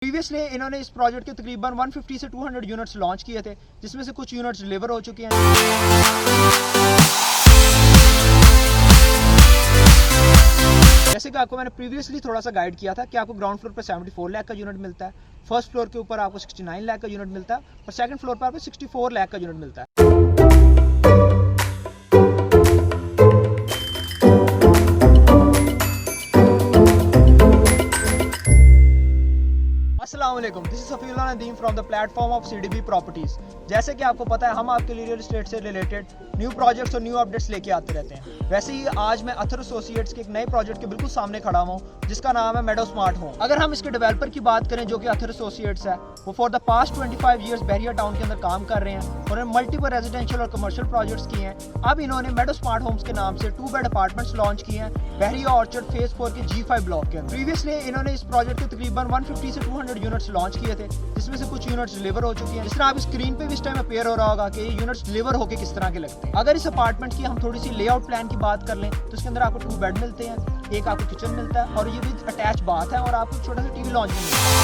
Previously इन्होंने इस project के तकरीबन 150 से 200 यूनिट्स लॉन्च किए थे, जिसमें से कुछ यूनिट्स डिलीवर हो चुके हैं। जैसे कि आपको मैंने प्रीवियसली थोड़ा सा गाइड किया था कि आपको ग्राउंड फ्लोर पर 74 लाख का यूनिट मिलता है, फर्स्ट फ्लोर के ऊपर आपको 69 लाख का यूनिट मिलता है और सेकंड फ्लोर पर आपको 64 लाख का यूनिट मिलता है। अस्सलामुअलैकुम, this is Safiullah Nadeem from the platform of CDB properties. जैसे कि आपको पता है हम आपके लिए रियल एस्टेट से रिलेटेड न्यू प्रोजेक्ट्स और न्यू अपडेट्स लेके आते रहते हैं। वैसे ही आज मैं अथर एसोसिएट्स के एक नए प्रोजेक्ट के बिल्कुल सामने खड़ा हूँ जिसका नाम है मेडो स्मार्ट होम। अगर हम इसके डेवलपर की बात करें जो कि अथर एसोसिएट्स है, वो for the past 25 years Bahria town के अंदर काम कर रहे हैं और उन्होंने मल्टीपल रेजिडेंशियल और कमर्शियल प्रोजेक्ट्स किए हैं। अब इन्होंने मेडो स्मार्ट होम्स के नाम से 2 बेड अपार्टमेंट्स लॉन्च किए हैं बहरिया ऑर्चर्ड फेज 4 के G5 ब्लॉक के अंदर। प्रीवियसली इन्होंने इस प्रोजेक्ट के तकरीबन 150 से 200 यूनिट्स लॉन्च किए थे, जिसमें से कुछ यूनिट्स डिलीवर हो चुकी हैं। जिस तरह आप स्क्रीन पे भी इस टाइम अपेयर हो रहा होगा कि ये यूनिट्स डिलीवर होके किस तरह के लगते हैं। अगर इस अपार्टमेंट की हम थोड़ी सी लेआउट प्लान की बात कर लें तो इसके अंदर आपको 2 बेड मिलते हैं, एक आपको किचन मिलता है और ये भी अटैच बाथ है और आपको छोटा सा टीवी लॉन्च भी मिलता है।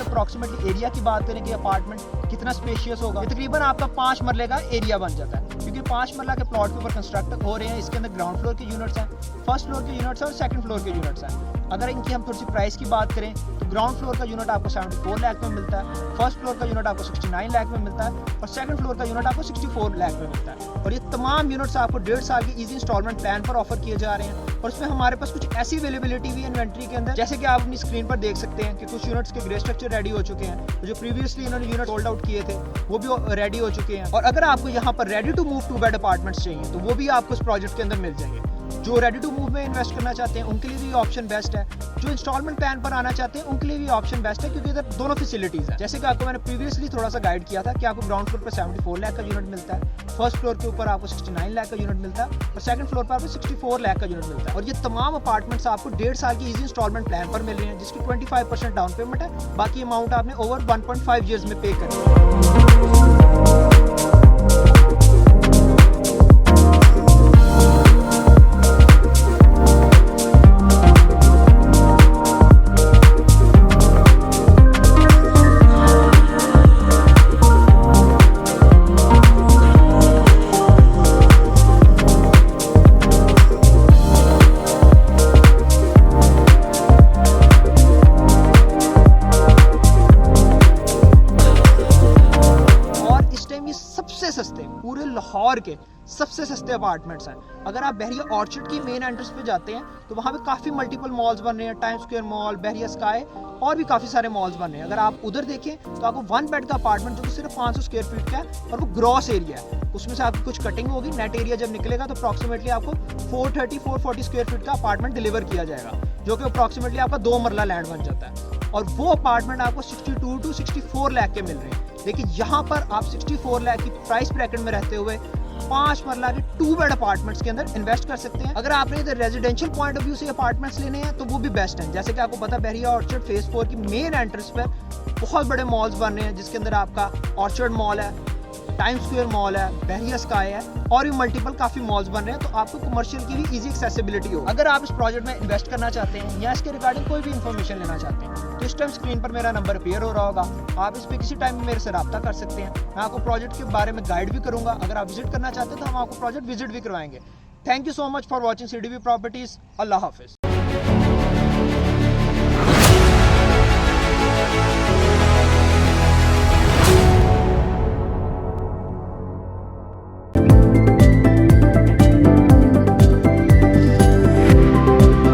अप्रोक्सीमेटली एरिया की बात करें कि अपार्टमेंट कितना स्पेशियस होगा, ये तकरीबन आपका 5 मरले का एरिया बन जाता है, क्योंकि 5 मरला के प्लॉट के ऊपर कंस्ट्रक्ट हो रहे हैं। इसके अंदर ग्राउंड फ्लोर के यूनिट्स हैं, फर्स्ट फ्लोर के यूनिट्स हैं और सेकंड फ्लोर के यूनिट्स हैं। अगर इनकी हम थोड़ी सी प्राइस की बात करें तो ग्राउंड फ्लोर का यूनिट आपको 74 लाख में मिलता है, फर्स्ट फ्लोर का यूनिट आपको 69 लाख में मिलता है और सेकंड फ्लोर का यूनिट आपको 64 लाख में मिलता है। और ये तमाम यूनिट्स आपको 1.5 साल की इजी इंस्टॉलमेंट प्लान पर ऑफर किए जा रहे हैं। और इसमें हमारे पास कुछ ऐसी अवेलेबिलिटी भी है इन्वेंट्री के अंदर, जैसे कि आप अपनी स्क्रीन पर देख सकते हैं कि कुछ यूनिट्स के ग्रे स्ट्रक्चर रेडी हो चुके हैं, तो जो प्रीवियसली इन्होंने यूनिट होल्ड आउट किए थे वो भी रेडी हो चुके हैं। और अगर आपको यहाँ पर ready to move 2 bed apartments चाहिए तो वो भी आपको इस प्रोजेक्ट के अंदर मिल जाएंगे। जो रेडी टू मूव में इन्वेस्ट करना चाहते हैं उनके लिए भी ऑप्शन बेस्ट है, जो इंस्टॉलमेंट प्लान पर आना चाहते हैं उनके लिए भी ऑप्शन बेस्ट है, क्योंकि इधर दोनों फैसिलिटीज है। जैसे कि आपको मैंने प्रीवियसली थोड़ा सा गाइड किया था कि आपको ग्राउंड फ्लोर पर 74 लाख का यूनिट मिलता है, फर्स्ट फ्लोर के ऊपर आपको 69 लाख का यूनिट मिलता है और सेकंड फ्लोर पर आपको 64 लाख का यूनिट मिलता है। और ये तमाम अपार्टमेंट्स आपको 1.5 साल की इजी इंस्टॉलमेंट प्लान पर मिल रहे हैं, जिसकी 25% डाउन पेमेंट है, बाकी अमाउंट आपने ओवर 1.5 ईयर्स में पे करनी है। सबसे सस्ते पूरे लाहौर के सबसे सस्ते अपार्टमेंट्स हैं। अगर आप बहरिया ऑर्चर्ड की मेन एंट्रेंस पे जाते हैं तो वहाँ पे काफ़ी मल्टीपल मॉल्स बन रहे हैं, टाइम स्क्वायर मॉल, बहरिया स्काई और भी काफ़ी सारे मॉल्स बन रहे हैं। अगर आप उधर देखें तो आपको 1 बेड का अपार्टमेंट जो कि सिर्फ 500 स्क्वायर फीट का है और वो ग्रॉस एरिया है, उसमें से आपकी कुछ कटिंग होगी, नेट एरिया जब निकलेगा तो अप्रॉक्सीमेटली आपको 430-440 स्क्वायर फीट का अपार्टमेंट डिलीवर किया जाएगा, जो कि अप्रॉक्सीमेटली आपका 2 मरला लैंड बन जाता है। और वो अपार्टमेंट आपको 62 to 64 लाख के मिल रहे हैं। लेकिन यहाँ पर आप 64 लाख की प्राइस ब्रैकेट में रहते हुए 5 मरला के 2 बेड अपार्टमेंट्स के अंदर इन्वेस्ट कर सकते हैं। अगर आपने इधर रेजिडेंशियल पॉइंट ऑफ व्यू से अपार्टमेंट्स लेने हैं तो वो भी बेस्ट हैं। जैसे कि आपको पता है बहरिया ऑर्चर्ड फेज 4 की मेन एंट्रेंस पर बहुत बड़े मॉल्स बन रहे हैं, जिसके अंदर आपका ऑर्चर्ड मॉल है, टाइम स्क्वायर मॉल है, बहरिया स्काई है और भी मल्टीपल काफ़ी मॉल्स बन रहे हैं, तो आपको कमर्शियल की भी इजी एक्सेसिबिलिटी हो। अगर आप इस प्रोजेक्ट में इन्वेस्ट करना चाहते हैं या इसके रिगार्डिंग कोई भी इन्फॉर्मेशन लेना चाहते हैं तो इस टाइम स्क्रीन पर मेरा नंबर अपीयर हो रहा होगा, आप इस पर किसी टाइम मेरे से रब्ता कर सकते हैं। मैं आपको प्रोजेक्ट के बारे में गाइड भी करूँगा। अगर आप विजिट करना चाहते हैं तो हम आपको प्रोजेक्ट विजिट भी करवाएंगे। Thank you so much for watching CDB properties. Allah हाफिज़।